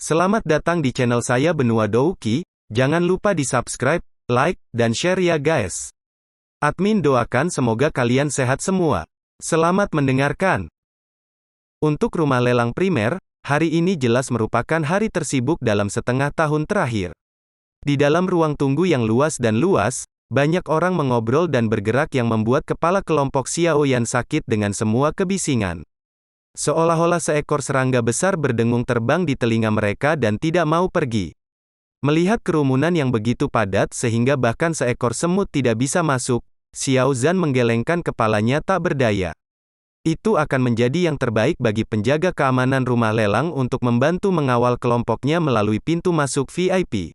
Selamat datang di channel saya Benua Douki, jangan lupa di subscribe, like, dan share ya guys. Admin doakan semoga kalian sehat semua. Selamat mendengarkan. Untuk rumah lelang primer, hari ini jelas merupakan hari tersibuk dalam setengah tahun terakhir. Di dalam ruang tunggu yang luas, banyak orang mengobrol dan bergerak yang membuat kepala kelompok Xiao Yan sakit dengan semua kebisingan. Seolah-olah seekor serangga besar berdengung terbang di telinga mereka dan tidak mau pergi. Melihat kerumunan yang begitu padat sehingga bahkan seekor semut tidak bisa masuk, Xiao Zhan menggelengkan kepalanya tak berdaya. Itu akan menjadi yang terbaik bagi penjaga keamanan rumah lelang untuk membantu mengawal kelompoknya melalui pintu masuk VIP.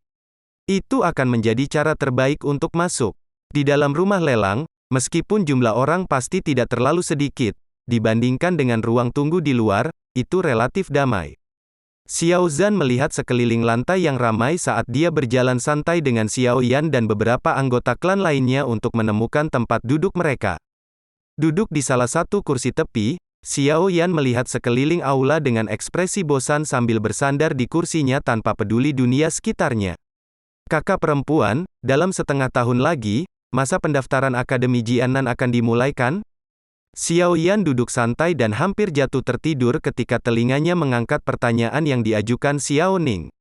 Itu akan menjadi cara terbaik untuk masuk. Di dalam rumah lelang, meskipun jumlah orang pasti tidak terlalu sedikit, dibandingkan dengan ruang tunggu di luar, itu relatif damai. Xiao Zhan melihat sekeliling lantai yang ramai saat dia berjalan santai dengan Xiao Yan dan beberapa anggota klan lainnya untuk menemukan tempat duduk mereka. Duduk di salah satu kursi tepi, Xiao Yan melihat sekeliling aula dengan ekspresi bosan sambil bersandar di kursinya tanpa peduli dunia sekitarnya. Kakak perempuan, dalam setengah tahun lagi, masa pendaftaran Akademi Jianan akan dimulai kan? Xiao Yan duduk santai dan hampir jatuh tertidur ketika telinganya mengangkat pertanyaan yang diajukan Xiao Ning.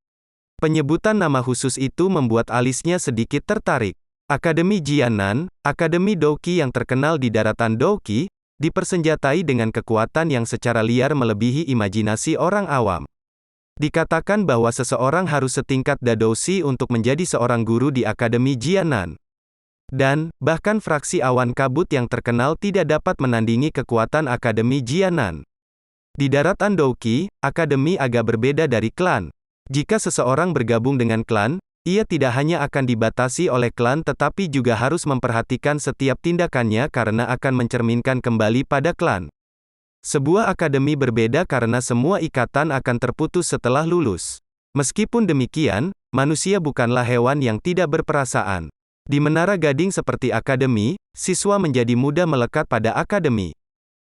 Penyebutan nama khusus itu membuat alisnya sedikit tertarik. Akademi Jianan, Akademi Douki yang terkenal di daratan Douki, dipersenjatai dengan kekuatan yang secara liar melebihi imajinasi orang awam. Dikatakan bahwa seseorang harus setingkat Dadoushi untuk menjadi seorang guru di Akademi Jianan. Dan, bahkan fraksi awan kabut yang terkenal tidak dapat menandingi kekuatan Akademi Jianan. Di daratan Douki, Akademi agak berbeda dari klan. Jika seseorang bergabung dengan klan, ia tidak hanya akan dibatasi oleh klan tetapi juga harus memperhatikan setiap tindakannya karena akan mencerminkan kembali pada klan. Sebuah akademi berbeda karena semua ikatan akan terputus setelah lulus. Meskipun demikian, manusia bukanlah hewan yang tidak berperasaan. Di menara gading seperti akademi, siswa menjadi mudah melekat pada akademi.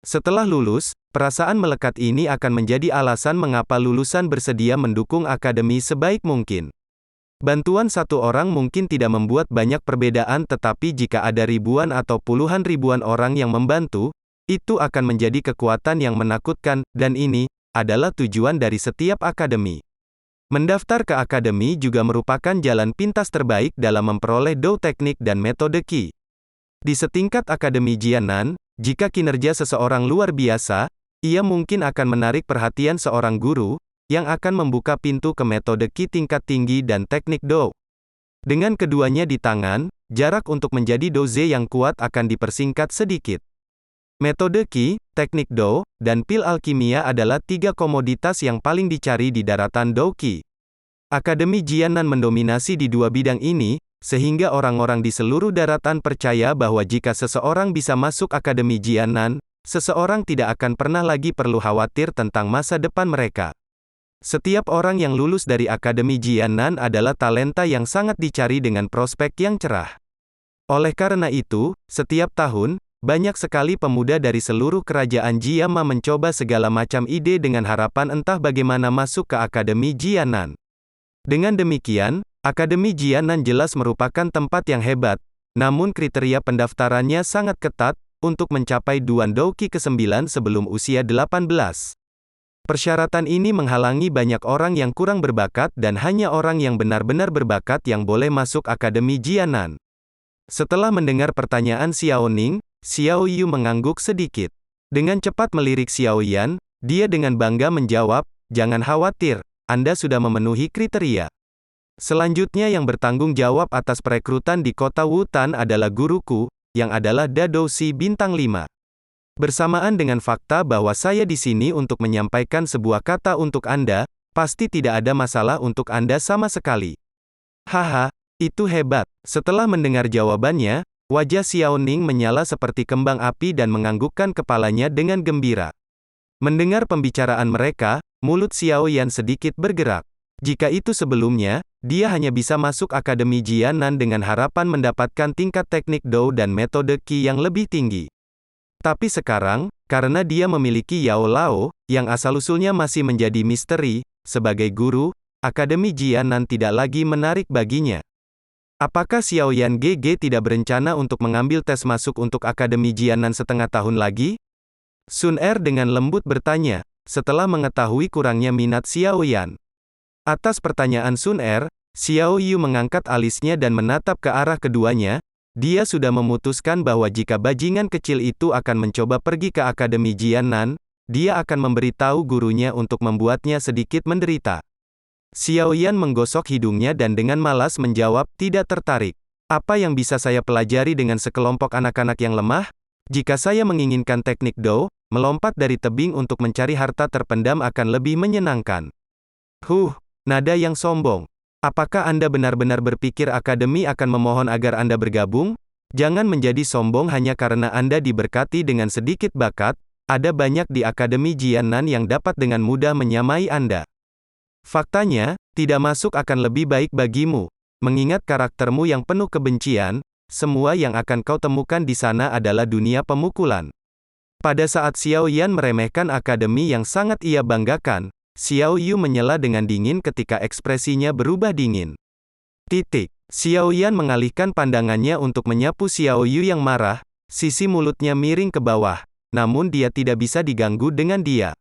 Setelah lulus, perasaan melekat ini akan menjadi alasan mengapa lulusan bersedia mendukung akademi sebaik mungkin. Bantuan satu orang mungkin tidak membuat banyak perbedaan tetapi jika ada ribuan atau puluhan ribuan orang yang membantu, itu akan menjadi kekuatan yang menakutkan, dan ini adalah tujuan dari setiap akademi. Mendaftar ke akademi juga merupakan jalan pintas terbaik dalam memperoleh Dou teknik dan metode Qi. Di setingkat Akademi Jianan, jika kinerja seseorang luar biasa, ia mungkin akan menarik perhatian seorang guru, yang akan membuka pintu ke metode Qi tingkat tinggi dan teknik Dou. Dengan keduanya di tangan, jarak untuk menjadi Douze yang kuat akan dipersingkat sedikit. Metode Qi, teknik Dou, dan pil alkimia adalah tiga komoditas yang paling dicari di daratan Douki. Akademi Jianan mendominasi di dua bidang ini, sehingga orang-orang di seluruh daratan percaya bahwa jika seseorang bisa masuk Akademi Jianan, seseorang tidak akan pernah lagi perlu khawatir tentang masa depan mereka. Setiap orang yang lulus dari Akademi Jianan adalah talenta yang sangat dicari dengan prospek yang cerah. Oleh karena itu, setiap tahun, banyak sekali pemuda dari seluruh kerajaan Jiama mencoba segala macam ide dengan harapan entah bagaimana masuk ke Akademi Jianan. Dengan demikian, Akademi Jianan jelas merupakan tempat yang hebat, namun kriteria pendaftarannya sangat ketat, untuk mencapai Duan Douki ke-9 sebelum usia 18. Persyaratan ini menghalangi banyak orang yang kurang berbakat dan hanya orang yang benar-benar berbakat yang boleh masuk Akademi Jianan. Setelah mendengar pertanyaan Xiao Ning, Xiao Yu mengangguk sedikit. Dengan cepat melirik Xiao Yan, dia dengan bangga menjawab, "Jangan khawatir, Anda sudah memenuhi kriteria. Selanjutnya yang bertanggung jawab atas perekrutan di kota Wutan adalah guruku, yang adalah Dadoushi bintang 5. Bersamaan dengan fakta bahwa saya di sini untuk menyampaikan sebuah kata untuk Anda, pasti tidak ada masalah untuk Anda sama sekali." Haha, itu hebat. Setelah mendengar jawabannya, wajah Xiao Ning menyala seperti kembang api dan menganggukkan kepalanya dengan gembira. Mendengar pembicaraan mereka, mulut Xiao Yan sedikit bergerak. Jika itu sebelumnya, dia hanya bisa masuk Akademi Jianan dengan harapan mendapatkan tingkat teknik Dou dan metode Qi yang lebih tinggi. Tapi sekarang, karena dia memiliki Yao Lao, yang asal-usulnya masih menjadi misteri, sebagai guru, Akademi Jianan tidak lagi menarik baginya. Apakah Xiao Yan GG tidak berencana untuk mengambil tes masuk untuk Akademi Jianan setengah tahun lagi? Sun Er dengan lembut bertanya, setelah mengetahui kurangnya minat Xiao Yan. Atas pertanyaan Sun Er, Xiao Yu mengangkat alisnya dan menatap ke arah keduanya. Dia sudah memutuskan bahwa jika bajingan kecil itu akan mencoba pergi ke Akademi Jianan, dia akan memberitahu gurunya untuk membuatnya sedikit menderita. Xiao Yan menggosok hidungnya dan dengan malas menjawab, tidak tertarik. Apa yang bisa saya pelajari dengan sekelompok anak-anak yang lemah? Jika saya menginginkan teknik Do, melompat dari tebing untuk mencari harta terpendam akan lebih menyenangkan. Nada yang sombong. Apakah Anda benar-benar berpikir akademi akan memohon agar Anda bergabung? Jangan menjadi sombong hanya karena Anda diberkati dengan sedikit bakat. Ada banyak di Akademi Jianan yang dapat dengan mudah menyamai Anda. Faktanya, tidak masuk akan lebih baik bagimu. Mengingat karaktermu yang penuh kebencian, semua yang akan kau temukan di sana adalah dunia pemukulan. Pada saat Xiao Yan meremehkan akademi yang sangat ia banggakan, Xiao Yu menyela dengan dingin ketika ekspresinya berubah dingin. Xiao Yan mengalihkan pandangannya untuk menyapu Xiao Yu yang marah, sisi mulutnya miring ke bawah, namun dia tidak bisa diganggu dengan dia.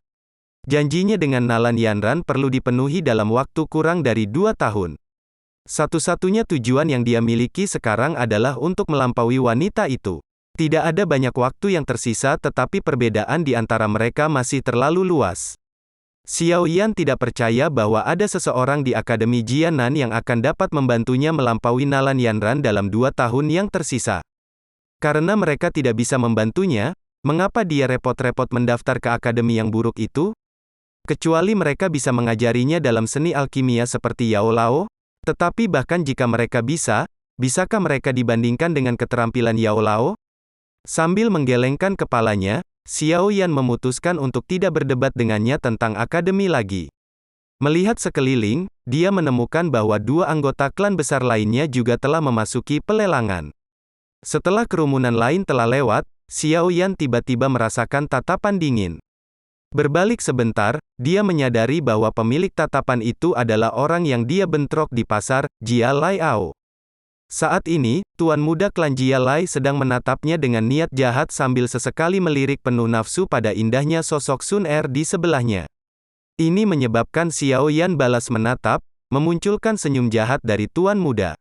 Janjinya dengan Nalan Yanran perlu dipenuhi dalam waktu kurang dari 2 tahun. Satu-satunya tujuan yang dia miliki sekarang adalah untuk melampaui wanita itu. Tidak ada banyak waktu yang tersisa tetapi perbedaan di antara mereka masih terlalu luas. Xiao Yan tidak percaya bahwa ada seseorang di Akademi Jianan yang akan dapat membantunya melampaui Nalan Yanran dalam 2 tahun yang tersisa. Karena mereka tidak bisa membantunya, mengapa dia repot-repot mendaftar ke akademi yang buruk itu? Kecuali mereka bisa mengajarinya dalam seni alkimia seperti Yao Lao? Tetapi bahkan jika mereka bisa, bisakah mereka dibandingkan dengan keterampilan Yao Lao? Sambil menggelengkan kepalanya, Xiao Yan memutuskan untuk tidak berdebat dengannya tentang akademi lagi. Melihat sekeliling, dia menemukan bahwa 2 anggota klan besar lainnya juga telah memasuki pelelangan. Setelah kerumunan lain telah lewat, Xiao Yan tiba-tiba merasakan tatapan dingin. Berbalik sebentar, dia menyadari bahwa pemilik tatapan itu adalah orang yang dia bentrok di pasar, Jia Lai Ao. Saat ini, tuan muda klan Jia Lai sedang menatapnya dengan niat jahat sambil sesekali melirik penuh nafsu pada indahnya sosok Sun Er di sebelahnya. Ini menyebabkan Xiao Yan balas menatap, memunculkan senyum jahat dari tuan muda.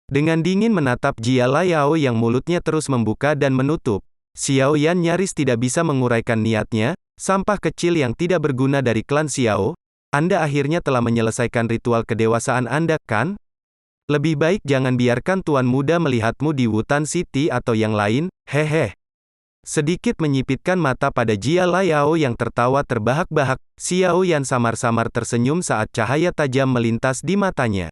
Dengan dingin menatap Jia Lai Ao yang mulutnya terus membuka dan menutup, Xiao Yan nyaris tidak bisa menguraikan niatnya, sampah kecil yang tidak berguna dari klan Xiao. Anda akhirnya telah menyelesaikan ritual kedewasaan Anda, kan? Lebih baik jangan biarkan tuan muda melihatmu di Wutan City atau yang lain, hehe. Sedikit menyipitkan mata pada Jia Lai Ao yang tertawa terbahak-bahak, Xiao Yan samar-samar tersenyum saat cahaya tajam melintas di matanya.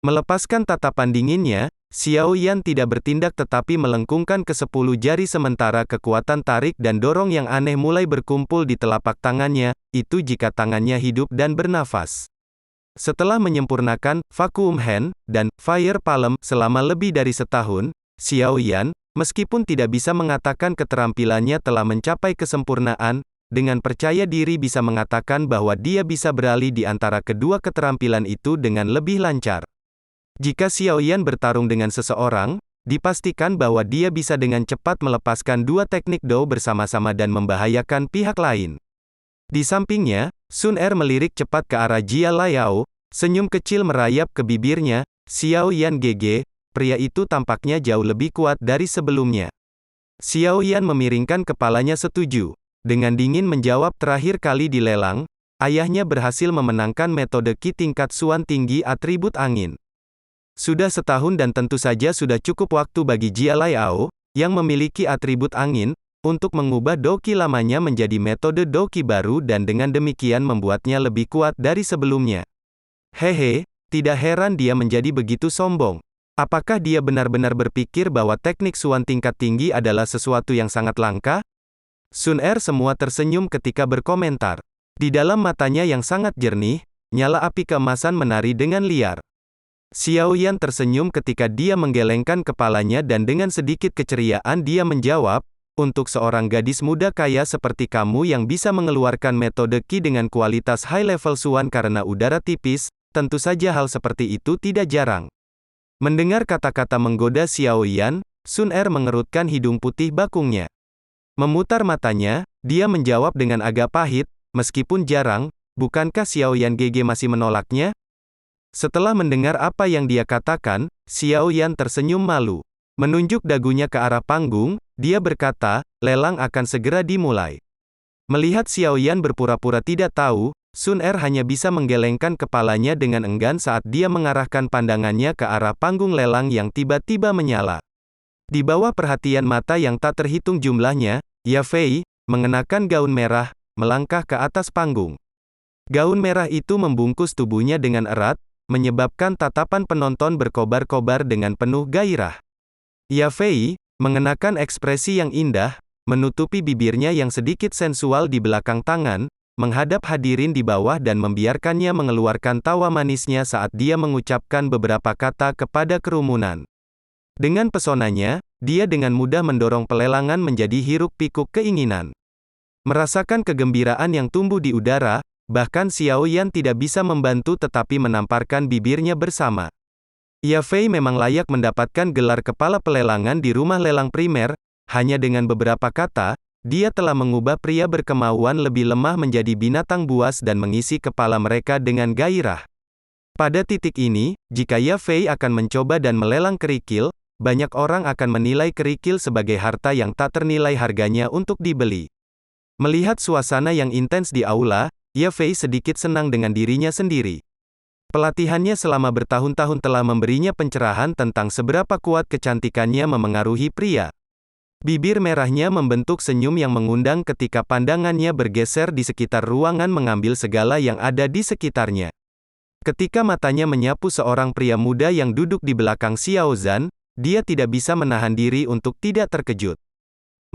Melepaskan tatapan dinginnya, Xiao Yan tidak bertindak tetapi melengkungkan ke-10 jari sementara kekuatan tarik dan dorong yang aneh mulai berkumpul di telapak tangannya, itu jika tangannya hidup dan bernafas. Setelah menyempurnakan Vacuum Hand dan Fire Palm selama lebih dari setahun, Xiao Yan, meskipun tidak bisa mengatakan keterampilannya telah mencapai kesempurnaan, dengan percaya diri bisa mengatakan bahwa dia bisa beralih di antara kedua keterampilan itu dengan lebih lancar. Jika Xiao Yan bertarung dengan seseorang, dipastikan bahwa dia bisa dengan cepat melepaskan 2 teknik Do bersama-sama dan membahayakan pihak lain. Di sampingnya, Sun Er melirik cepat ke arah Jia Lai Ao, senyum kecil merayap ke bibirnya, Xiao Yan GG, pria itu tampaknya jauh lebih kuat dari sebelumnya. Xiao Yan memiringkan kepalanya setuju. Dengan dingin menjawab terakhir kali di lelang, ayahnya berhasil memenangkan metode Qi tingkat Suan tinggi atribut angin. Sudah setahun dan tentu saja sudah cukup waktu bagi Jia Lai Ao, yang memiliki atribut angin, untuk mengubah Doqi lamanya menjadi metode Doqi baru dan dengan demikian membuatnya lebih kuat dari sebelumnya. Hehe, tidak heran dia menjadi begitu sombong. Apakah dia benar-benar berpikir bahwa teknik Suan tingkat tinggi adalah sesuatu yang sangat langka? Sun Er semua tersenyum ketika berkomentar. Di dalam matanya yang sangat jernih, nyala api keemasan menari dengan liar. Xiao Yan tersenyum ketika dia menggelengkan kepalanya dan dengan sedikit keceriaan dia menjawab, untuk seorang gadis muda kaya seperti kamu yang bisa mengeluarkan metode Qi dengan kualitas high level Suan karena udara tipis, tentu saja hal seperti itu tidak jarang. Mendengar kata-kata menggoda Xiao Yan, Sun Er mengerutkan hidung putih bakungnya. Memutar matanya, dia menjawab dengan agak pahit, meskipun jarang, bukankah Xiao Yan GG masih menolaknya? Setelah mendengar apa yang dia katakan, Xiao Yan tersenyum malu. Menunjuk dagunya ke arah panggung, dia berkata, lelang akan segera dimulai. Melihat Xiao Yan berpura-pura tidak tahu, Sun Er hanya bisa menggelengkan kepalanya dengan enggan saat dia mengarahkan pandangannya ke arah panggung lelang yang tiba-tiba menyala. Di bawah perhatian mata yang tak terhitung jumlahnya, Ye Fei, mengenakan gaun merah, melangkah ke atas panggung. Gaun merah itu membungkus tubuhnya dengan erat, menyebabkan tatapan penonton berkobar-kobar dengan penuh gairah. Ye Fei, mengenakan ekspresi yang indah, menutupi bibirnya yang sedikit sensual di belakang tangan, menghadap hadirin di bawah dan membiarkannya mengeluarkan tawa manisnya saat dia mengucapkan beberapa kata kepada kerumunan. Dengan pesonanya, dia dengan mudah mendorong pelelangan menjadi hiruk-pikuk keinginan. Merasakan kegembiraan yang tumbuh di udara, bahkan Xiao Yan tidak bisa membantu tetapi menamparkan bibirnya bersama. Ye Fei memang layak mendapatkan gelar kepala pelelangan di rumah lelang primer, hanya dengan beberapa kata, dia telah mengubah pria berkemauan lebih lemah menjadi binatang buas dan mengisi kepala mereka dengan gairah. Pada titik ini, jika Ye Fei akan mencoba dan melelang kerikil, banyak orang akan menilai kerikil sebagai harta yang tak ternilai harganya untuk dibeli. Melihat suasana yang intens di aula, Ye Fei sedikit senang dengan dirinya sendiri. Pelatihannya selama bertahun-tahun telah memberinya pencerahan tentang seberapa kuat kecantikannya memengaruhi pria. Bibir merahnya membentuk senyum yang mengundang ketika pandangannya bergeser di sekitar ruangan mengambil segala yang ada di sekitarnya. Ketika matanya menyapu seorang pria muda yang duduk di belakang Xiao Zhan, dia tidak bisa menahan diri untuk tidak terkejut.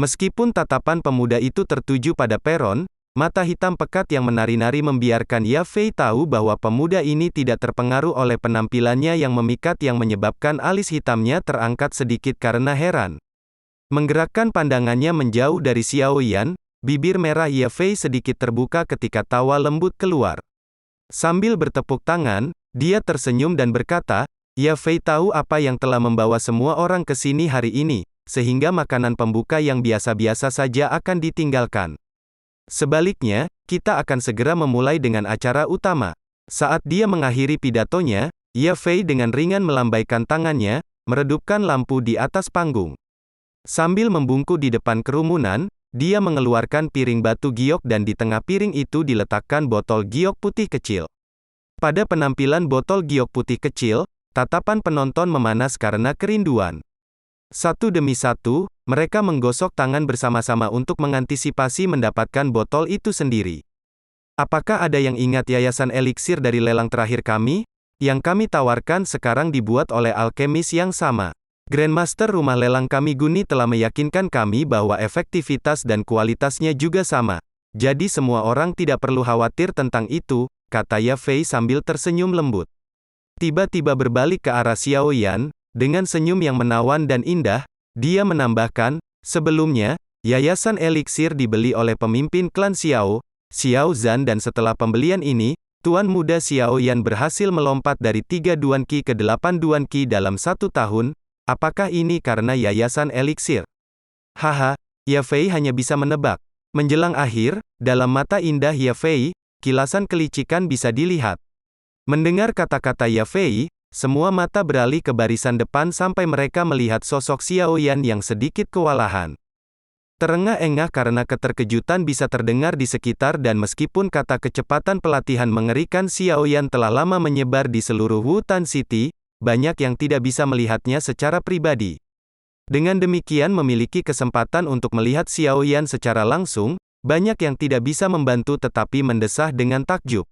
Meskipun tatapan pemuda itu tertuju pada peron, mata hitam pekat yang menari-nari membiarkan Ye Fei tahu bahwa pemuda ini tidak terpengaruh oleh penampilannya yang memikat yang menyebabkan alis hitamnya terangkat sedikit karena heran. Menggerakkan pandangannya menjauh dari Xiao Yan, bibir merah Ye Fei sedikit terbuka ketika tawa lembut keluar. Sambil bertepuk tangan, dia tersenyum dan berkata, Ye Fei tahu apa yang telah membawa semua orang ke sini hari ini, sehingga makanan pembuka yang biasa-biasa saja akan ditinggalkan. Sebaliknya, kita akan segera memulai dengan acara utama. Saat dia mengakhiri pidatonya, Ye Fei dengan ringan melambaikan tangannya, meredupkan lampu di atas panggung. Sambil membungkuk di depan kerumunan, dia mengeluarkan piring batu giok dan di tengah piring itu diletakkan botol giok putih kecil. Pada penampilan botol giok putih kecil, tatapan penonton memanas karena kerinduan. Satu demi satu, mereka menggosok tangan bersama-sama untuk mengantisipasi mendapatkan botol itu sendiri. Apakah ada yang ingat yayasan eliksir dari lelang terakhir kami? Yang kami tawarkan sekarang dibuat oleh alkemis yang sama. Grandmaster rumah lelang kami Guni telah meyakinkan kami bahwa efektivitas dan kualitasnya juga sama. Jadi semua orang tidak perlu khawatir tentang itu, kata Ye Fei sambil tersenyum lembut. Tiba-tiba berbalik ke arah Xiao Yan, dengan senyum yang menawan dan indah, dia menambahkan, sebelumnya, yayasan eliksir dibeli oleh pemimpin klan Xiao, Xiao Zhan dan setelah pembelian ini, Tuan Muda Xiao Yan berhasil melompat dari 3 Duan Qi ke 8 Duan Qi dalam 1 tahun. Apakah ini karena yayasan eliksir? Haha, Ye Fei hanya bisa menebak. Menjelang akhir, dalam mata indah Ye Fei, kilasan kelicikan bisa dilihat. Mendengar kata-kata Ye Fei, semua mata beralih ke barisan depan sampai mereka melihat sosok Xiao Yan yang sedikit kewalahan. Terengah-engah karena keterkejutan bisa terdengar di sekitar dan meskipun kata kecepatan pelatihan mengerikan Xiao Yan telah lama menyebar di seluruh Wutan City, banyak yang tidak bisa melihatnya secara pribadi. Dengan demikian memiliki kesempatan untuk melihat Xiao Yan secara langsung, banyak yang tidak bisa membantu tetapi mendesah dengan takjub.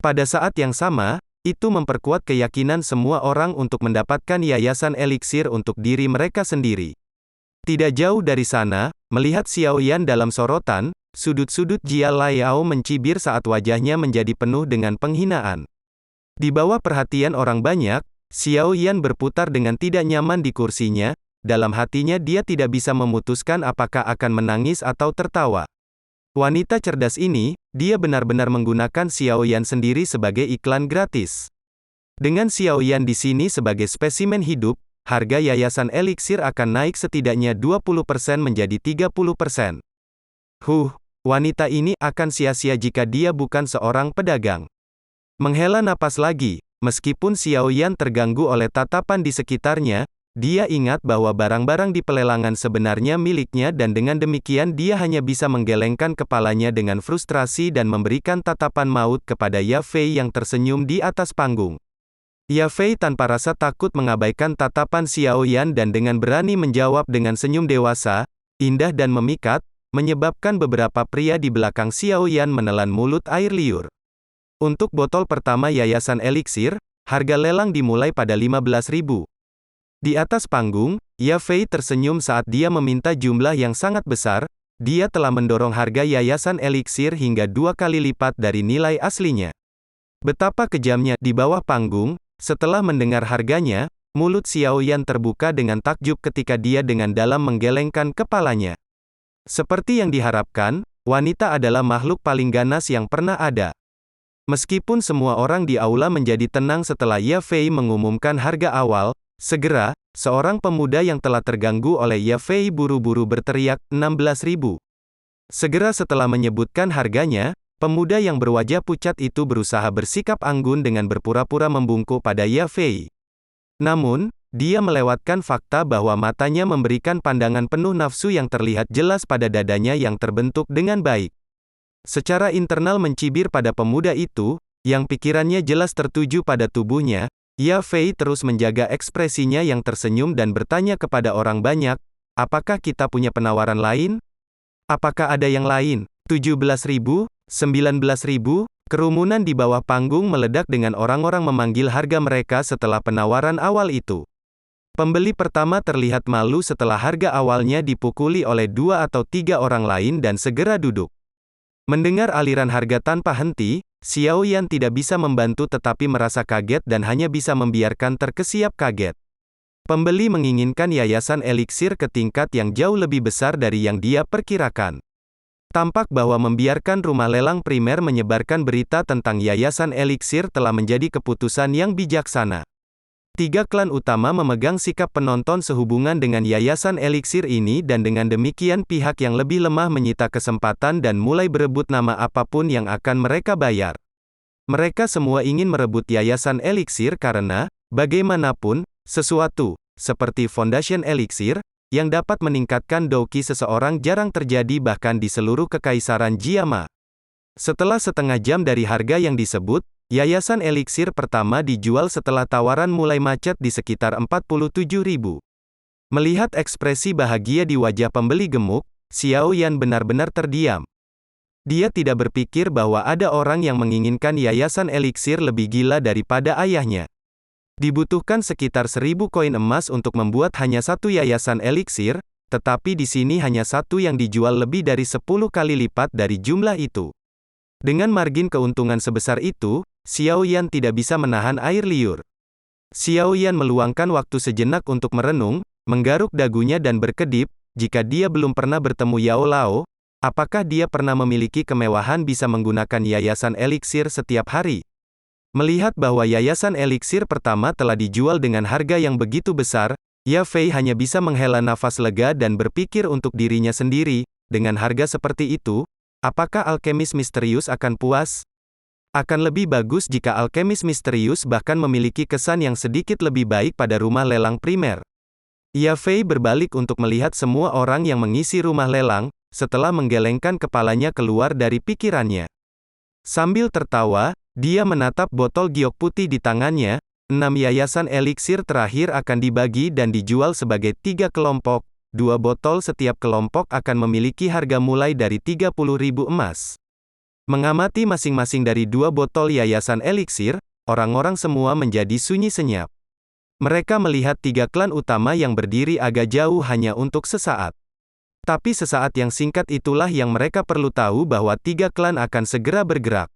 Pada saat yang sama, itu memperkuat keyakinan semua orang untuk mendapatkan yayasan eliksir untuk diri mereka sendiri. Tidak jauh dari sana, melihat Xiao Yan dalam sorotan, sudut-sudut Jia Laiao mencibir saat wajahnya menjadi penuh dengan penghinaan. Di bawah perhatian orang banyak, Xiao Yan berputar dengan tidak nyaman di kursinya, dalam hatinya dia tidak bisa memutuskan apakah akan menangis atau tertawa. Wanita cerdas ini, dia benar-benar menggunakan Xiaoyan sendiri sebagai iklan gratis. Dengan Xiaoyan di sini sebagai spesimen hidup, harga yayasan eliksir akan naik setidaknya 20% menjadi 30%. Wanita ini akan sia-sia jika dia bukan seorang pedagang. Menghela napas lagi, meskipun Xiaoyan terganggu oleh tatapan di sekitarnya, dia ingat bahwa barang-barang di pelelangan sebenarnya miliknya dan dengan demikian dia hanya bisa menggelengkan kepalanya dengan frustrasi dan memberikan tatapan maut kepada Ya Fei yang tersenyum di atas panggung. Ya Fei tanpa rasa takut mengabaikan tatapan Xiaoyan dan dengan berani menjawab dengan senyum dewasa, indah dan memikat, menyebabkan beberapa pria di belakang Xiaoyan menelan mulut air liur. Untuk botol pertama yayasan eliksir, harga lelang dimulai pada 15.000. Di atas panggung, Ya Fei tersenyum saat dia meminta jumlah yang sangat besar, dia telah mendorong harga yayasan eliksir hingga 2 kali lipat dari nilai aslinya. Betapa kejamnya, di bawah panggung, setelah mendengar harganya, mulut Xiaoyan terbuka dengan takjub ketika dia dengan dalam menggelengkan kepalanya. Seperti yang diharapkan, wanita adalah makhluk paling ganas yang pernah ada. Meskipun semua orang di aula menjadi tenang setelah Ya Fei mengumumkan harga awal, segera, seorang pemuda yang telah terganggu oleh Ya Fei buru-buru berteriak, 16.000. Segera setelah menyebutkan harganya, pemuda yang berwajah pucat itu berusaha bersikap anggun dengan berpura-pura membungkuk pada Ya Fei. Namun, dia melewatkan fakta bahwa matanya memberikan pandangan penuh nafsu yang terlihat jelas pada dadanya yang terbentuk dengan baik. Secara internal mencibir pada pemuda itu, yang pikirannya jelas tertuju pada tubuhnya, Ya Fei terus menjaga ekspresinya yang tersenyum dan bertanya kepada orang banyak, apakah kita punya penawaran lain? Apakah ada yang lain? 17.000? 19.000? Kerumunan di bawah panggung meledak dengan orang-orang memanggil harga mereka setelah penawaran awal itu. Pembeli pertama terlihat malu setelah harga awalnya dipukuli oleh 2 atau 3 orang lain dan segera duduk. Mendengar aliran harga tanpa henti, Xiaoyan tidak bisa membantu tetapi merasa kaget dan hanya bisa membiarkan terkesiap kaget. Pembeli menginginkan yayasan eliksir ke tingkat yang jauh lebih besar dari yang dia perkirakan. Tampak bahwa membiarkan rumah lelang primer menyebarkan berita tentang yayasan eliksir telah menjadi keputusan yang bijaksana. 3 klan utama memegang sikap penonton sehubungan dengan yayasan eliksir ini dan dengan demikian pihak yang lebih lemah menyita kesempatan dan mulai berebut nama apapun yang akan mereka bayar. Mereka semua ingin merebut yayasan eliksir karena, bagaimanapun, sesuatu, seperti Foundation Elixir, yang dapat meningkatkan douki seseorang jarang terjadi bahkan di seluruh kekaisaran Jiama. Setelah setengah jam dari harga yang disebut, yayasan eliksir pertama dijual setelah tawaran mulai macet di sekitar 47.000. Melihat ekspresi bahagia di wajah pembeli gemuk, Xiaoyan benar-benar terdiam. Dia tidak berpikir bahwa ada orang yang menginginkan yayasan eliksir lebih gila daripada ayahnya. Dibutuhkan sekitar 1.000 koin emas untuk membuat hanya satu yayasan eliksir, tetapi di sini hanya satu yang dijual lebih dari 10 kali lipat dari jumlah itu. Dengan margin keuntungan sebesar itu, Xiaoyan tidak bisa menahan air liur. Xiaoyan meluangkan waktu sejenak untuk merenung, menggaruk dagunya dan berkedip, jika dia belum pernah bertemu Yao Lao, apakah dia pernah memiliki kemewahan bisa menggunakan yayasan eliksir setiap hari? Melihat bahwa yayasan eliksir pertama telah dijual dengan harga yang begitu besar, Ya Fei hanya bisa menghela nafas lega dan berpikir untuk dirinya sendiri, dengan harga seperti itu, apakah alkemis misterius akan puas? Akan lebih bagus jika alkemis misterius bahkan memiliki kesan yang sedikit lebih baik pada rumah lelang primer. Ya Fei berbalik untuk melihat semua orang yang mengisi rumah lelang, setelah menggelengkan kepalanya keluar dari pikirannya. Sambil tertawa, dia menatap botol giok putih di tangannya. 6 yayasan eliksir terakhir akan dibagi dan dijual sebagai 3 kelompok. 2 botol setiap kelompok akan memiliki harga mulai dari 30.000 emas. Mengamati masing-masing dari 2 botol yayasan eliksir, orang-orang semua menjadi sunyi senyap. Mereka melihat 3 klan utama yang berdiri agak jauh hanya untuk sesaat. Tapi sesaat yang singkat itulah yang mereka perlu tahu bahwa 3 klan akan segera bergerak.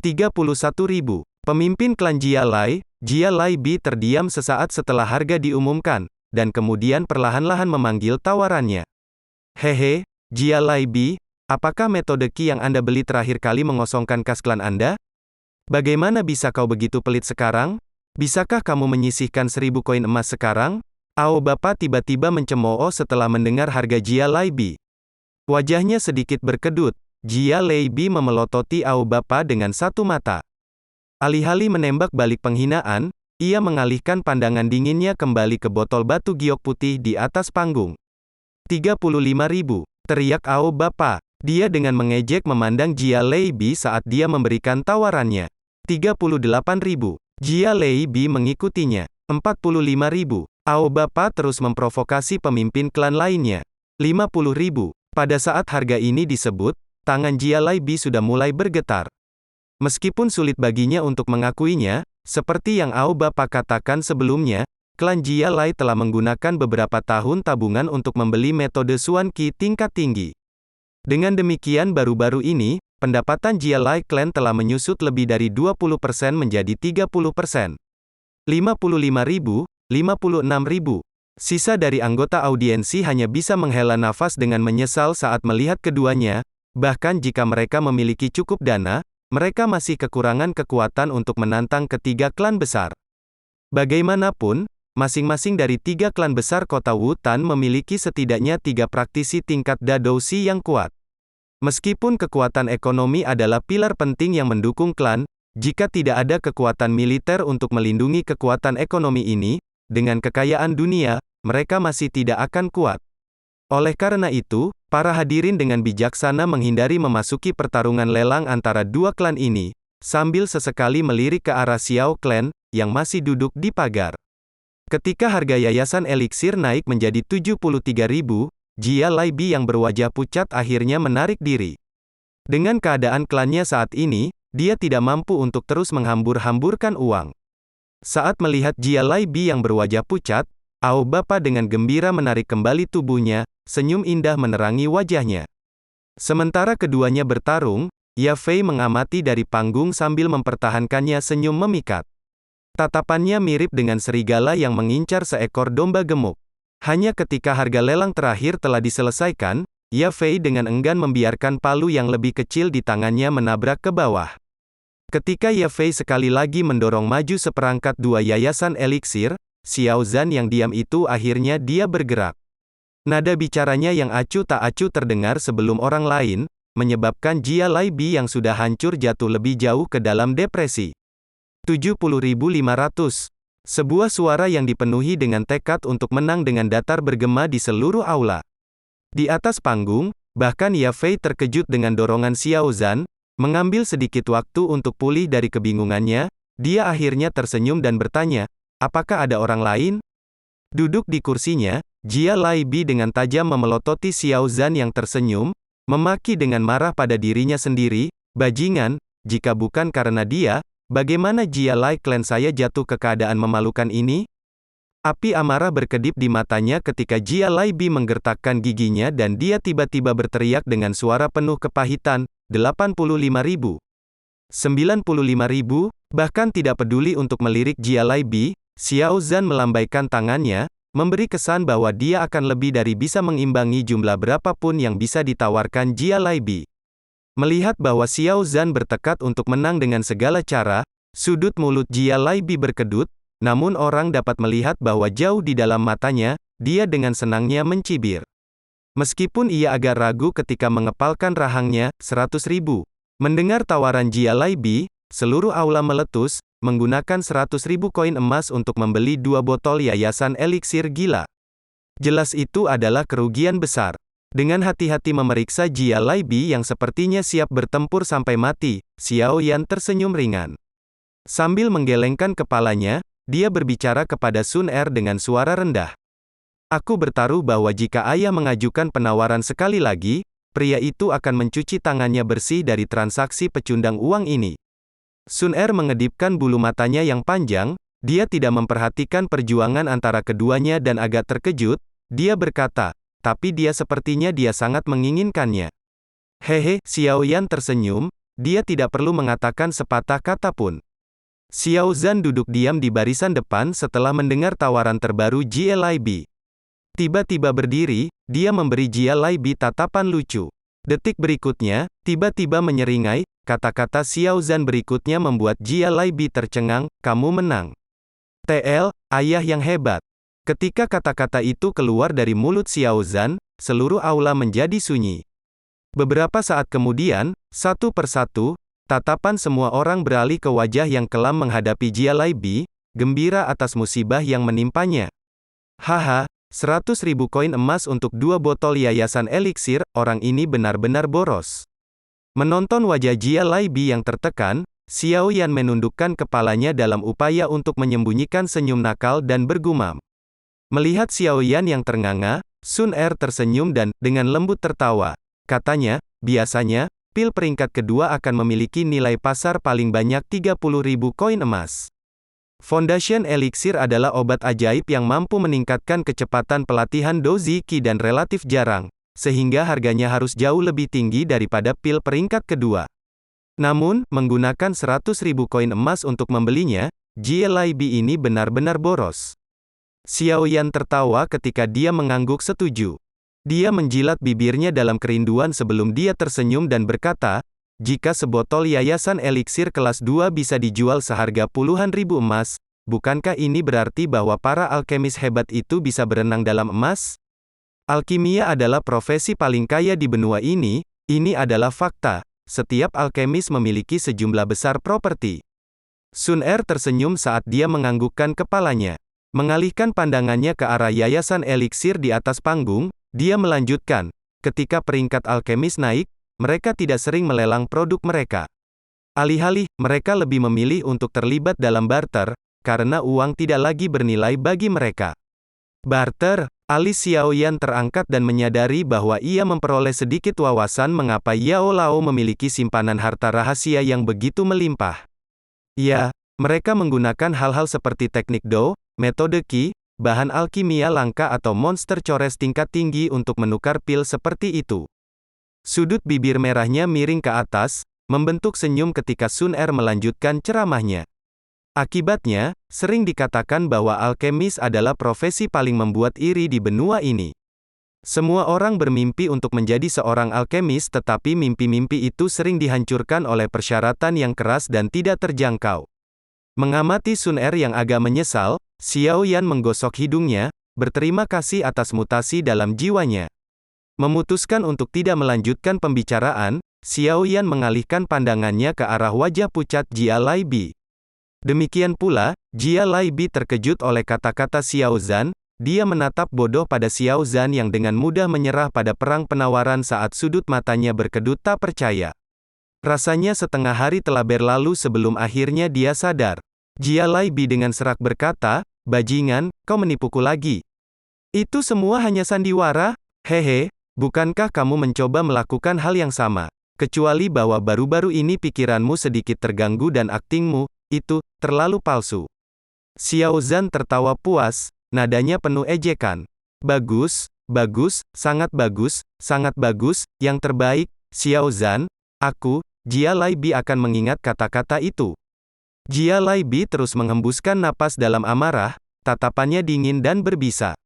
31.000. Pemimpin klan Jia Lai Bi terdiam sesaat setelah harga diumumkan, dan kemudian perlahan-lahan memanggil tawarannya. Hehe, Jia Lai Bi, Apakah metode Qi yang Anda beli terakhir kali mengosongkan kas klan Anda? Bagaimana bisa kau begitu pelit sekarang? Bisakah kamu menyisihkan 1000 koin emas sekarang? Ao Bapa tiba-tiba mencemooh setelah mendengar harga Jia Laibi. Wajahnya sedikit berkedut. Jia Laibi memelototi Ao Bapa dengan satu mata. Alih-alih menembak balik penghinaan, ia mengalihkan pandangan dinginnya kembali ke botol batu giok putih di atas panggung. 35.000, teriak Ao Bapa. Dia dengan mengejek memandang Jia Laibi saat dia memberikan tawarannya. 38.000. Jia Laibi mengikutinya. 45.000. Ao Bapa terus memprovokasi pemimpin klan lainnya. 50.000. Pada saat harga ini disebut, tangan Jia Laibi sudah mulai bergetar. Meskipun sulit baginya untuk mengakuinya, seperti yang Ao Bapa katakan sebelumnya, klan Jia Lai telah menggunakan beberapa tahun tabungan untuk membeli metode Xuan Qi tingkat tinggi. Dengan demikian baru-baru ini, pendapatan Jia Lai Clan telah menyusut lebih dari 20% menjadi 30%. 55.000, 56.000. Sisa dari anggota audiensi hanya bisa menghela nafas dengan menyesal saat melihat keduanya, bahkan jika mereka memiliki cukup dana, mereka masih kekurangan kekuatan untuk menantang ketiga klan besar. Bagaimanapun, masing-masing dari tiga klan besar kota Wutan memiliki setidaknya 3 praktisi tingkat Dadoushi yang kuat. Meskipun kekuatan ekonomi adalah pilar penting yang mendukung klan, jika tidak ada kekuatan militer untuk melindungi kekuatan ekonomi ini, dengan kekayaan dunia, mereka masih tidak akan kuat. Oleh karena itu, para hadirin dengan bijaksana menghindari memasuki pertarungan lelang antara dua klan ini, sambil sesekali melirik ke arah Xiao Clan, yang masih duduk di pagar. Ketika harga yayasan eliksir naik menjadi 73.000, Jia Laibi yang berwajah pucat akhirnya menarik diri. Dengan keadaan klannya saat ini, dia tidak mampu untuk terus menghambur-hamburkan uang. Saat melihat Jia Laibi yang berwajah pucat, Ao Bapa dengan gembira menarik kembali tubuhnya, senyum indah menerangi wajahnya. Sementara keduanya bertarung, Ya Fei mengamati dari panggung sambil mempertahankannya senyum memikat. Tatapannya mirip dengan serigala yang mengincar seekor domba gemuk. Hanya ketika harga lelang terakhir telah diselesaikan, Ya Fei dengan enggan membiarkan palu yang lebih kecil di tangannya menabrak ke bawah. Ketika Ya Fei sekali lagi mendorong maju seperangkat dua yayasan eliksir, Xiao Zhan yang diam itu akhirnya dia bergerak. Nada bicaranya yang acuh tak acuh terdengar sebelum orang lain, menyebabkan Jia Laibi yang sudah hancur jatuh lebih jauh ke dalam depresi. 70.500. Sebuah suara yang dipenuhi dengan tekad untuk menang dengan datar bergema di seluruh aula. Di atas panggung, bahkan Ya Fei terkejut dengan dorongan Xiao Zhan, mengambil sedikit waktu untuk pulih dari kebingungannya, dia akhirnya tersenyum dan bertanya, apakah ada orang lain? Duduk di kursinya, Jia Laibi dengan tajam memelototi Xiao Zhan yang tersenyum, memaki dengan marah pada dirinya sendiri, bajingan, jika bukan karena dia, bagaimana Jia Lai Clan saya jatuh ke keadaan memalukan ini? Api amarah berkedip di matanya ketika Jia Laibi menggertakkan giginya dan dia tiba-tiba berteriak dengan suara penuh kepahitan, 85.000. 95.000, bahkan tidak peduli untuk melirik Jia Laibi, Xiao Zhan melambaikan tangannya, memberi kesan bahwa dia akan lebih dari bisa mengimbangi jumlah berapapun yang bisa ditawarkan Jia Laibi. Melihat bahwa Xiao Zhan bertekad untuk menang dengan segala cara, sudut mulut Jia Laibi berkedut, namun orang dapat melihat bahwa jauh di dalam matanya, dia dengan senangnya mencibir. Meskipun ia agak ragu ketika mengepalkan rahangnya, 100.000. Mendengar tawaran Jia Laibi, seluruh aula meletus, menggunakan 100.000 koin emas untuk membeli 2 botol yayasan eliksir gila. Jelas itu adalah kerugian besar. Dengan hati-hati memeriksa Jia Laibi yang sepertinya siap bertempur sampai mati, Xiao Yan tersenyum ringan. Sambil menggelengkan kepalanya, dia berbicara kepada Sun Er dengan suara rendah. Aku bertaruh bahwa jika ayah mengajukan penawaran sekali lagi, pria itu akan mencuci tangannya bersih dari transaksi pecundang uang ini. Sun Er mengedipkan bulu matanya yang panjang, dia tidak memperhatikan perjuangan antara keduanya dan agak terkejut, dia berkata, tapi dia sepertinya dia sangat menginginkannya. Hehe, Xiao Yan tersenyum, dia tidak perlu mengatakan sepatah kata pun. Xiao Zhan duduk diam di barisan depan setelah mendengar tawaran terbaru Jia Laibi. Tiba-tiba berdiri, dia memberi Jia Laibi tatapan lucu. Detik berikutnya, tiba-tiba menyeringai, kata-kata Xiao Zhan berikutnya membuat Jia Laibi tercengang, kamu menang. TL, ayah yang hebat. Ketika kata-kata itu keluar dari mulut Xiao Zhan, seluruh aula menjadi sunyi. Beberapa saat kemudian, satu persatu, tatapan semua orang beralih ke wajah yang kelam menghadapi Jia Laibi, gembira atas musibah yang menimpanya. Haha, 100.000 koin emas untuk 2 botol yayasan eliksir, orang ini benar-benar boros. Menonton wajah Jia Laibi yang tertekan, Xiao Yan menundukkan kepalanya dalam upaya untuk menyembunyikan senyum nakal dan bergumam. Melihat Xiao Yan yang ternganga, Sun Er tersenyum dan, dengan lembut tertawa. Katanya, biasanya, pil peringkat kedua akan memiliki nilai pasar paling banyak 30.000 koin emas. Foundation Elixir adalah obat ajaib yang mampu meningkatkan kecepatan pelatihan dozi Qi dan relatif jarang, sehingga harganya harus jauh lebih tinggi daripada pil peringkat kedua. Namun, menggunakan 100.000 koin emas untuk membelinya, Jia Laibi ini benar-benar boros. Xiao Yan tertawa ketika dia mengangguk setuju. Dia menjilat bibirnya dalam kerinduan sebelum dia tersenyum dan berkata, jika sebotol yayasan eliksir kelas 2 bisa dijual seharga puluhan ribu emas, bukankah ini berarti bahwa para alkemis hebat itu bisa berenang dalam emas? Alkimia adalah profesi paling kaya di benua ini adalah fakta. Setiap alkemis memiliki sejumlah besar properti. Sun Er tersenyum saat dia menganggukkan kepalanya. Mengalihkan pandangannya ke arah yayasan eliksir di atas panggung, dia melanjutkan, ketika peringkat alkemis naik, mereka tidak sering melelang produk mereka. Alih-alih, mereka lebih memilih untuk terlibat dalam barter, karena uang tidak lagi bernilai bagi mereka. Barter, alis Xiao Yan terangkat dan menyadari bahwa ia memperoleh sedikit wawasan mengapa Yao Lao memiliki simpanan harta rahasia yang begitu melimpah. Ya, mereka menggunakan hal-hal seperti teknik Do, metode Qi, bahan alkimia langka atau monster cores tingkat tinggi untuk menukar pil seperti itu. Sudut bibir merahnya miring ke atas, membentuk senyum ketika Sun Er melanjutkan ceramahnya. Akibatnya, sering dikatakan bahwa alkemis adalah profesi paling membuat iri di benua ini. Semua orang bermimpi untuk menjadi seorang alkemis tetapi mimpi-mimpi itu sering dihancurkan oleh persyaratan yang keras dan tidak terjangkau. Mengamati Sun Er yang agak menyesal, Xiao Yan menggosok hidungnya, berterima kasih atas mutasi dalam jiwanya. Memutuskan untuk tidak melanjutkan pembicaraan, Xiao Yan mengalihkan pandangannya ke arah wajah pucat Jia Laibi. Demikian pula, Jia Laibi terkejut oleh kata-kata Xiao Zhan, dia menatap bodoh pada Xiao Zhan yang dengan mudah menyerah pada perang penawaran saat sudut matanya berkedut tak percaya. Rasanya setengah hari telah berlalu sebelum akhirnya dia sadar. Jia Laibi dengan serak berkata, bajingan, kau menipuku lagi. Itu semua hanya sandiwara? Hehe. Bukankah kamu mencoba melakukan hal yang sama? Kecuali bahwa baru-baru ini pikiranmu sedikit terganggu dan aktingmu, itu, terlalu palsu. Xiao Zhan tertawa puas, nadanya penuh ejekan. Bagus, bagus, sangat bagus, yang terbaik, Xiao Zhan, aku, Jia Laibi akan mengingat kata-kata itu. Jia Laibi terus menghembuskan napas dalam amarah, tatapannya dingin dan berbisa.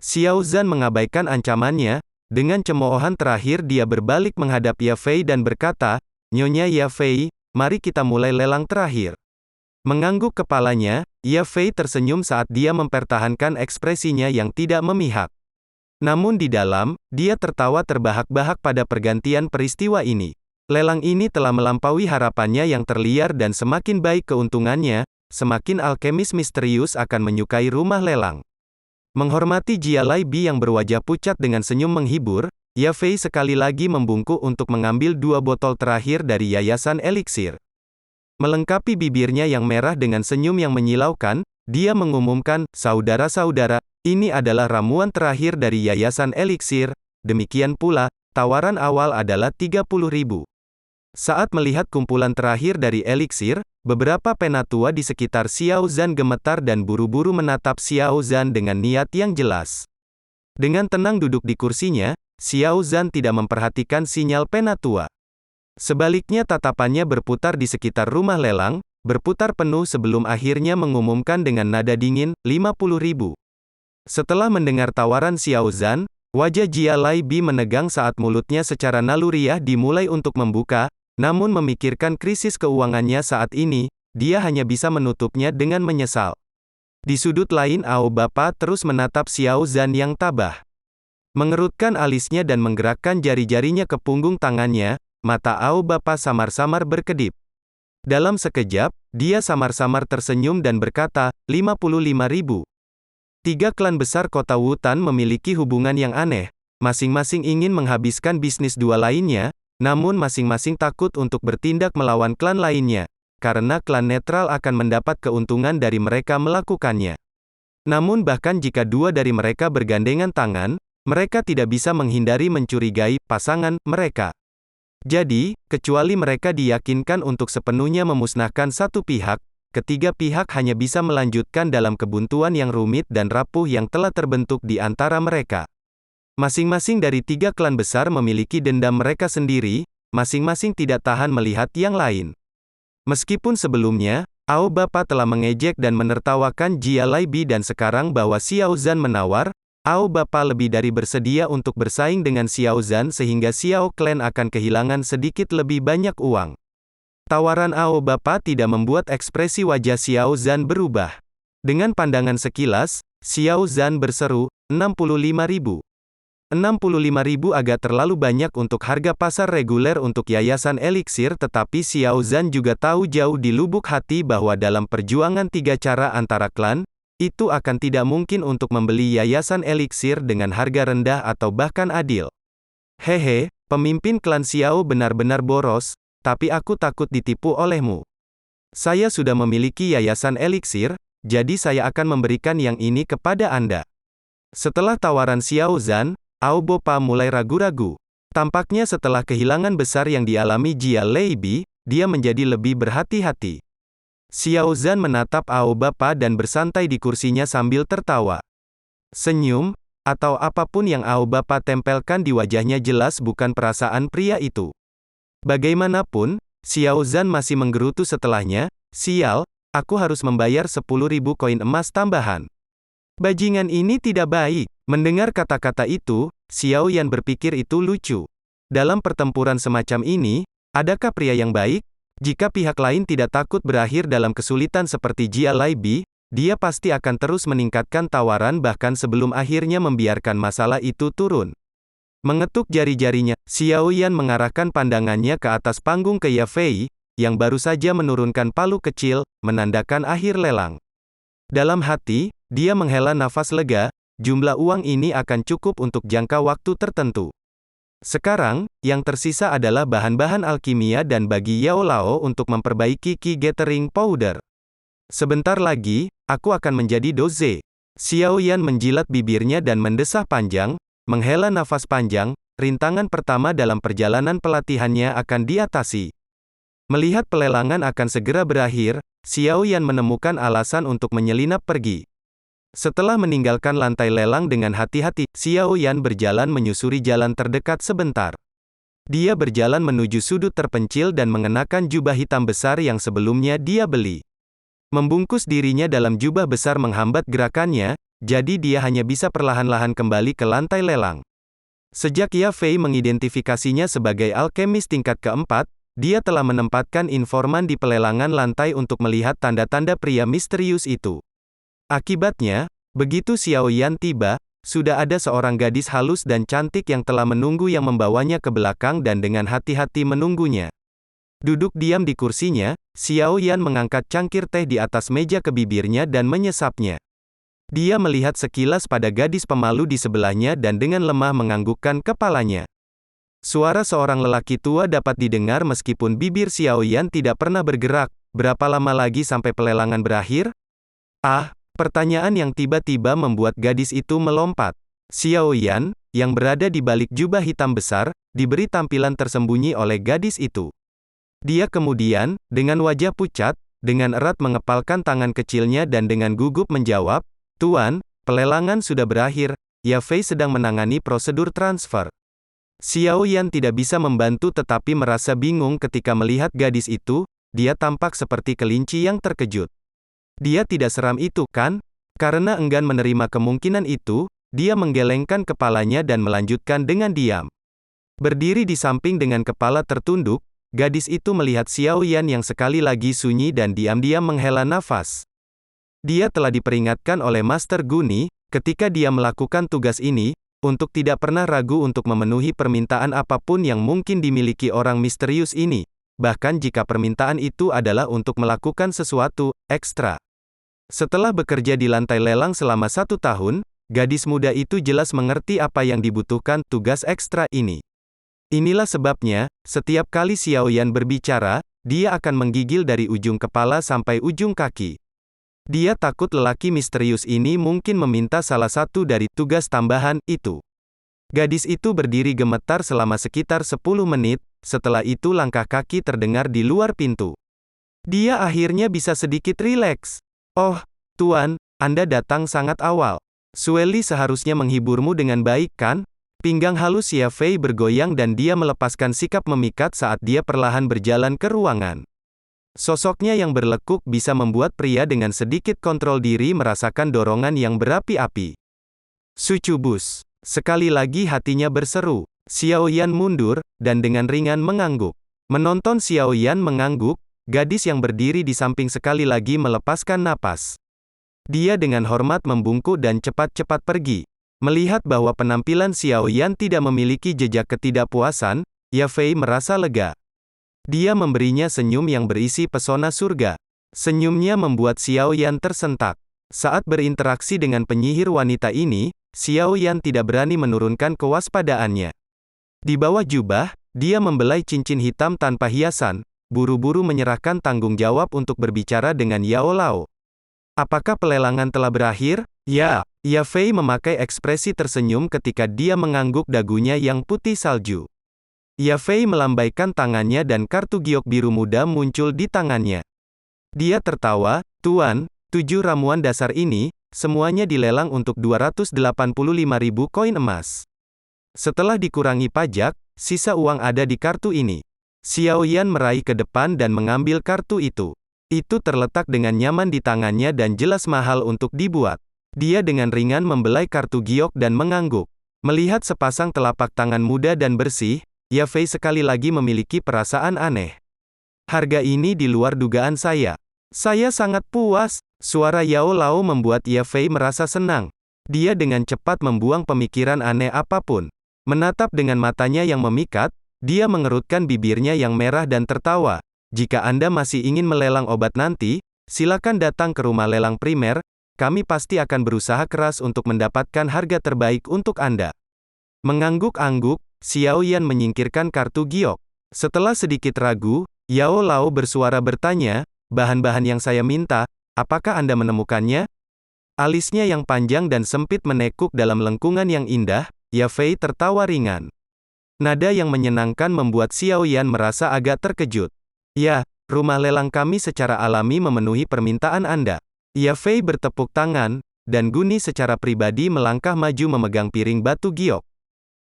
Xiao Zhan mengabaikan ancamannya. Dengan cemoohan terakhir dia berbalik menghadap Ye Fei dan berkata, Nyonya Ye Fei, mari kita mulai lelang terakhir. Mengangguk kepalanya, Ye Fei tersenyum saat dia mempertahankan ekspresinya yang tidak memihak. Namun di dalam, dia tertawa terbahak-bahak pada pergantian peristiwa ini. Lelang ini telah melampaui harapannya yang terliar dan semakin baik keuntungannya, semakin alkemis misterius akan menyukai rumah lelang. Menghormati Jia Laibi yang berwajah pucat dengan senyum menghibur, Ye Fei sekali lagi membungkuk untuk mengambil 2 botol terakhir dari yayasan eliksir. Melengkapi bibirnya yang merah dengan senyum yang menyilaukan, dia mengumumkan, saudara-saudara, ini adalah ramuan terakhir dari yayasan eliksir, demikian pula, tawaran awal adalah 30.000. Saat melihat kumpulan terakhir dari eliksir, beberapa penatua di sekitar Xiao Zhan gemetar dan buru-buru menatap Xiao Zhan dengan niat yang jelas. Dengan tenang duduk di kursinya, Xiao Zhan tidak memperhatikan sinyal penatua. Sebaliknya tatapannya berputar di sekitar rumah lelang, berputar penuh sebelum akhirnya mengumumkan dengan nada dingin, 50.000. Setelah mendengar tawaran Xiao Zhan, Wajah Jia Lai Bi menegang saat mulutnya secara naluriah dimulai untuk membuka, namun memikirkan krisis keuangannya saat ini, dia hanya bisa menutupnya dengan menyesal. Di sudut lain Ao Bapa terus menatap Xiao Zhan yang tabah. Mengerutkan alisnya dan menggerakkan jari-jarinya ke punggung tangannya, mata Ao Bapa samar-samar berkedip. Dalam sekejap, dia samar-samar tersenyum dan berkata, 55.000. Tiga klan besar kota Wutan memiliki hubungan yang aneh, masing-masing ingin menghabiskan bisnis dua lainnya, namun masing-masing takut untuk bertindak melawan klan lainnya, karena klan netral akan mendapat keuntungan dari mereka melakukannya. Namun bahkan jika dua dari mereka bergandengan tangan, mereka tidak bisa menghindari mencurigai pasangan mereka. Jadi, kecuali mereka diyakinkan untuk sepenuhnya memusnahkan satu pihak, ketiga pihak hanya bisa melanjutkan dalam kebuntuan yang rumit dan rapuh yang telah terbentuk di antara mereka. Masing-masing dari tiga klan besar memiliki dendam mereka sendiri, masing-masing tidak tahan melihat yang lain. Meskipun sebelumnya, Ao Bapa telah mengejek dan menertawakan Jia Lai Bi dan sekarang bahwa Xiao Zhan menawar, Ao Bapa lebih dari bersedia untuk bersaing dengan Xiao Zhan sehingga Xiao Clan akan kehilangan sedikit lebih banyak uang. Tawaran Ao Bapa tidak membuat ekspresi wajah Xiao Zhan berubah. Dengan pandangan sekilas, Xiao Zhan berseru, 65.000. 65.000 agak terlalu banyak untuk harga pasar reguler untuk yayasan eliksir, tetapi Xiao Zhan juga tahu jauh di lubuk hati bahwa dalam perjuangan tiga cara antara klan, itu akan tidak mungkin untuk membeli yayasan eliksir dengan harga rendah atau bahkan adil. Hehe, pemimpin klan Xiao benar-benar boros, tapi aku takut ditipu olehmu. Saya sudah memiliki yayasan eliksir, jadi saya akan memberikan yang ini kepada Anda. Setelah tawaran Xiao Zhan, Ao Bapa mulai ragu-ragu. Tampaknya setelah kehilangan besar yang dialami Jia Lai Bi, dia menjadi lebih berhati-hati. Xiao Zhan menatap Ao Bapa dan bersantai di kursinya sambil tertawa. Senyum, atau apapun yang Ao Bapa tempelkan di wajahnya jelas bukan perasaan pria itu. Bagaimanapun, Xiao Zhan masih menggerutu setelahnya, sial, aku harus membayar 10.000 koin emas tambahan. Bajingan ini tidak baik. Mendengar kata-kata itu, Xiao Yan berpikir itu lucu. Dalam pertempuran semacam ini, adakah pria yang baik? Jika pihak lain tidak takut berakhir dalam kesulitan seperti Jia Lai Bi, dia pasti akan terus meningkatkan tawaran bahkan sebelum akhirnya membiarkan masalah itu turun. Mengetuk jari-jarinya, Xiao Yan mengarahkan pandangannya ke atas panggung ke Ye Fei, yang baru saja menurunkan palu kecil, menandakan akhir lelang. Dalam hati, dia menghela nafas lega, jumlah uang ini akan cukup untuk jangka waktu tertentu. Sekarang, yang tersisa adalah bahan-bahan alkimia dan bagi Yao Lao untuk memperbaiki Qi Gathering Powder. Sebentar lagi, aku akan menjadi doze. Xiao Yan menjilat bibirnya dan mendesah panjang, menghela nafas panjang, rintangan pertama dalam perjalanan pelatihannya akan diatasi. Melihat pelelangan akan segera berakhir, Xiao Yan menemukan alasan untuk menyelinap pergi. Setelah meninggalkan lantai lelang dengan hati-hati, Xiao Yan berjalan menyusuri jalan terdekat sebentar. Dia berjalan menuju sudut terpencil dan mengenakan jubah hitam besar yang sebelumnya dia beli. Membungkus dirinya dalam jubah besar menghambat gerakannya, jadi dia hanya bisa perlahan-lahan kembali ke lantai lelang. Sejak Ye Fei mengidentifikasinya sebagai alkemis tingkat keempat, dia telah menempatkan informan di pelelangan lantai untuk melihat tanda-tanda pria misterius itu. Akibatnya, begitu Xiao Yan tiba, sudah ada seorang gadis halus dan cantik yang telah menunggu yang membawanya ke belakang dan dengan hati-hati menunggunya. Duduk diam di kursinya, Xiao Yan mengangkat cangkir teh di atas meja ke bibirnya dan menyesapnya. Dia melihat sekilas pada gadis pemalu di sebelahnya dan dengan lemah menganggukkan kepalanya. Suara seorang lelaki tua dapat didengar meskipun bibir Xiao Yan tidak pernah bergerak. Berapa lama lagi sampai pelelangan berakhir? Ah! Pertanyaan yang tiba-tiba membuat gadis itu melompat. Xiao Yan, yang berada di balik jubah hitam besar, diberi tampilan tersembunyi oleh gadis itu. Dia kemudian, dengan wajah pucat, dengan erat mengepalkan tangan kecilnya dan dengan gugup menjawab, "Tuan, pelelangan sudah berakhir, Ye Fei sedang menangani prosedur transfer." Xiao Yan tidak bisa membantu tetapi merasa bingung ketika melihat gadis itu, dia tampak seperti kelinci yang terkejut. Dia tidak seram itu, kan? Karena enggan menerima kemungkinan itu, dia menggelengkan kepalanya dan melanjutkan dengan diam. Berdiri di samping dengan kepala tertunduk, gadis itu melihat Xiao Yan yang sekali lagi sunyi dan diam-diam menghela nafas. Dia telah diperingatkan oleh Master Guni, ketika dia melakukan tugas ini, untuk tidak pernah ragu untuk memenuhi permintaan apapun yang mungkin dimiliki orang misterius ini, bahkan jika permintaan itu adalah untuk melakukan sesuatu ekstra. Setelah bekerja di lantai lelang selama 1 tahun, gadis muda itu jelas mengerti apa yang dibutuhkan tugas ekstra ini. Inilah sebabnya, setiap kali Xiao Yan berbicara, dia akan menggigil dari ujung kepala sampai ujung kaki. Dia takut lelaki misterius ini mungkin meminta salah satu dari tugas tambahan itu. Gadis itu berdiri gemetar selama sekitar 10 menit, setelah itu langkah kaki terdengar di luar pintu. Dia akhirnya bisa sedikit rileks. Oh, Tuan, Anda datang sangat awal. Sueli seharusnya menghiburmu dengan baik kan? Pinggang halus Xia Fei bergoyang dan dia melepaskan sikap memikat saat dia perlahan berjalan ke ruangan. Sosoknya yang berlekuk bisa membuat pria dengan sedikit kontrol diri merasakan dorongan yang berapi-api. Sucubus. Sekali lagi hatinya berseru. Xiao Yan mundur, dan dengan ringan mengangguk. Menonton Xiao Yan mengangguk, gadis yang berdiri di samping sekali lagi melepaskan napas. Dia dengan hormat membungkuk dan cepat-cepat pergi. Melihat bahwa penampilan Xiao Yan tidak memiliki jejak ketidakpuasan, Xia Fei merasa lega. Dia memberinya senyum yang berisi pesona surga. Senyumnya membuat Xiao Yan tersentak. Saat berinteraksi dengan penyihir wanita ini, Xiao Yan tidak berani menurunkan kewaspadaannya. Di bawah jubah, dia membelai cincin hitam tanpa hiasan, buru-buru menyerahkan tanggung jawab untuk berbicara dengan Yao Lao. Apakah pelelangan telah berakhir? Ya. Xia Fei memakai ekspresi tersenyum ketika dia mengangguk dagunya yang putih salju. Xia Fei melambaikan tangannya dan kartu giok biru muda muncul di tangannya. Dia tertawa, Tuan, 7 ramuan dasar ini, semuanya dilelang untuk 285.000 koin emas. Setelah dikurangi pajak, sisa uang ada di kartu ini. Xiao Yan meraih ke depan dan mengambil kartu itu. Itu terletak dengan nyaman di tangannya dan jelas mahal untuk dibuat. Dia dengan ringan membelai kartu giok dan mengangguk. Melihat sepasang telapak tangan muda dan bersih, Xia Fei sekali lagi memiliki perasaan aneh. Harga ini di luar dugaan saya. Saya sangat puas. Suara Yao Lao membuat Xia Fei merasa senang. Dia dengan cepat membuang pemikiran aneh apapun. Menatap dengan matanya yang memikat, dia mengerutkan bibirnya yang merah dan tertawa. Jika Anda masih ingin melelang obat nanti, silakan datang ke rumah lelang primer. Kami pasti akan berusaha keras untuk mendapatkan harga terbaik untuk Anda. Mengangguk-angguk, Xiao Yan menyingkirkan kartu giok. Setelah sedikit ragu, Yao Lao bersuara bertanya, bahan-bahan yang saya minta, apakah Anda menemukannya? Alisnya yang panjang dan sempit menekuk dalam lengkungan yang indah, Xia Fei tertawa ringan. Nada yang menyenangkan membuat Xiao Yan merasa agak terkejut. Ya, rumah lelang kami secara alami memenuhi permintaan Anda. Xia Fei bertepuk tangan, dan Guni secara pribadi melangkah maju memegang piring batu giok.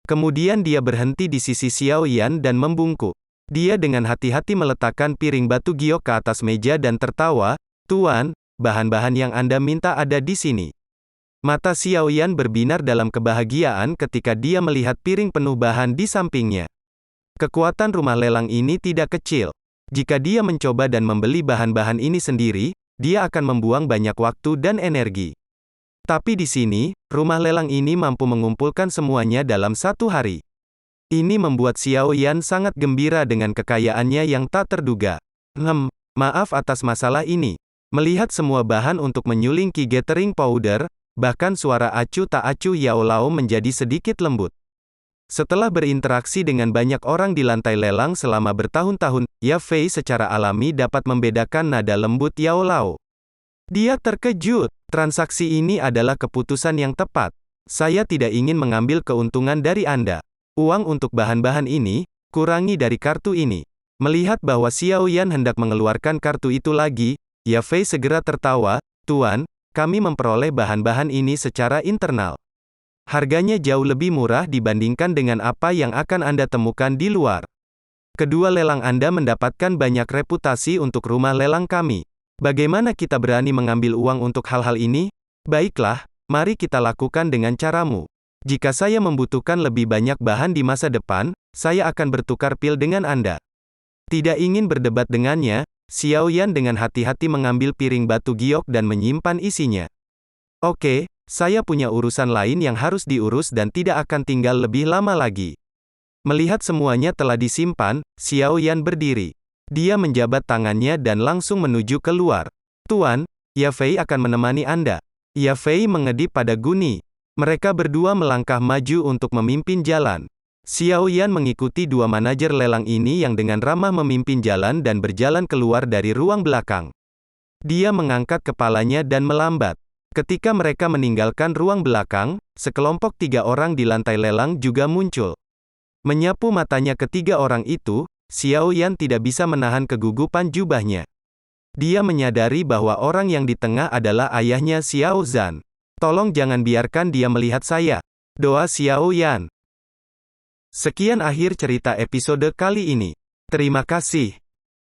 Kemudian dia berhenti di sisi Xiao Yan dan membungkuk. Dia dengan hati-hati meletakkan piring batu giok ke atas meja dan tertawa, Tuan, bahan-bahan yang Anda minta ada di sini. Mata Xiao Yan berbinar dalam kebahagiaan ketika dia melihat piring penuh bahan di sampingnya. Kekuatan rumah lelang ini tidak kecil. Jika dia mencoba dan membeli bahan-bahan ini sendiri, dia akan membuang banyak waktu dan energi. Tapi di sini, rumah lelang ini mampu mengumpulkan semuanya dalam 1 hari. Ini membuat Xiao Yan sangat gembira dengan kekayaannya yang tak terduga. Maaf atas masalah ini. Melihat semua bahan untuk menyuling Qi Gathering Powder, bahkan suara acuh tak acuh Yao Lao menjadi sedikit lembut. Setelah berinteraksi dengan banyak orang di lantai lelang selama bertahun-tahun, Xia Fei secara alami dapat membedakan nada lembut Yao Lao. Dia terkejut. Transaksi ini adalah keputusan yang tepat. Saya tidak ingin mengambil keuntungan dari Anda. Uang untuk bahan-bahan ini, kurangi dari kartu ini. Melihat bahwa Xiao Yan hendak mengeluarkan kartu itu lagi, Xia Fei segera tertawa, Tuan, kami memperoleh bahan-bahan ini secara internal. Harganya jauh lebih murah dibandingkan dengan apa yang akan Anda temukan di luar. Kedua lelang Anda mendapatkan banyak reputasi untuk rumah lelang kami. Bagaimana kita berani mengambil uang untuk hal-hal ini? Baiklah, mari kita lakukan dengan caramu. Jika saya membutuhkan lebih banyak bahan di masa depan, saya akan bertukar pil dengan Anda. Tidak ingin berdebat dengannya, Xiao Yan dengan hati-hati mengambil piring batu giok dan menyimpan isinya. Oke, saya punya urusan lain yang harus diurus dan tidak akan tinggal lebih lama lagi. Melihat semuanya telah disimpan, Xiao Yan berdiri. Dia menjabat tangannya dan langsung menuju keluar. Tuan, Ya Fei akan menemani Anda. Ya Fei mengedip pada Guni. Mereka berdua melangkah maju untuk memimpin jalan. Xiao Yan mengikuti dua manajer lelang ini yang dengan ramah memimpin jalan dan berjalan keluar dari ruang belakang. Dia mengangkat kepalanya dan melambat. Ketika mereka meninggalkan ruang belakang, sekelompok 3 orang di lantai lelang juga muncul. Menyapu matanya ketiga orang itu, Xiao Yan tidak bisa menahan kegugupan jubahnya. Dia menyadari bahwa orang yang di tengah adalah ayahnya Xiao Zhan. Tolong jangan biarkan dia melihat saya. Doa Xiao Yan. Sekian akhir cerita episode kali ini. Terima kasih.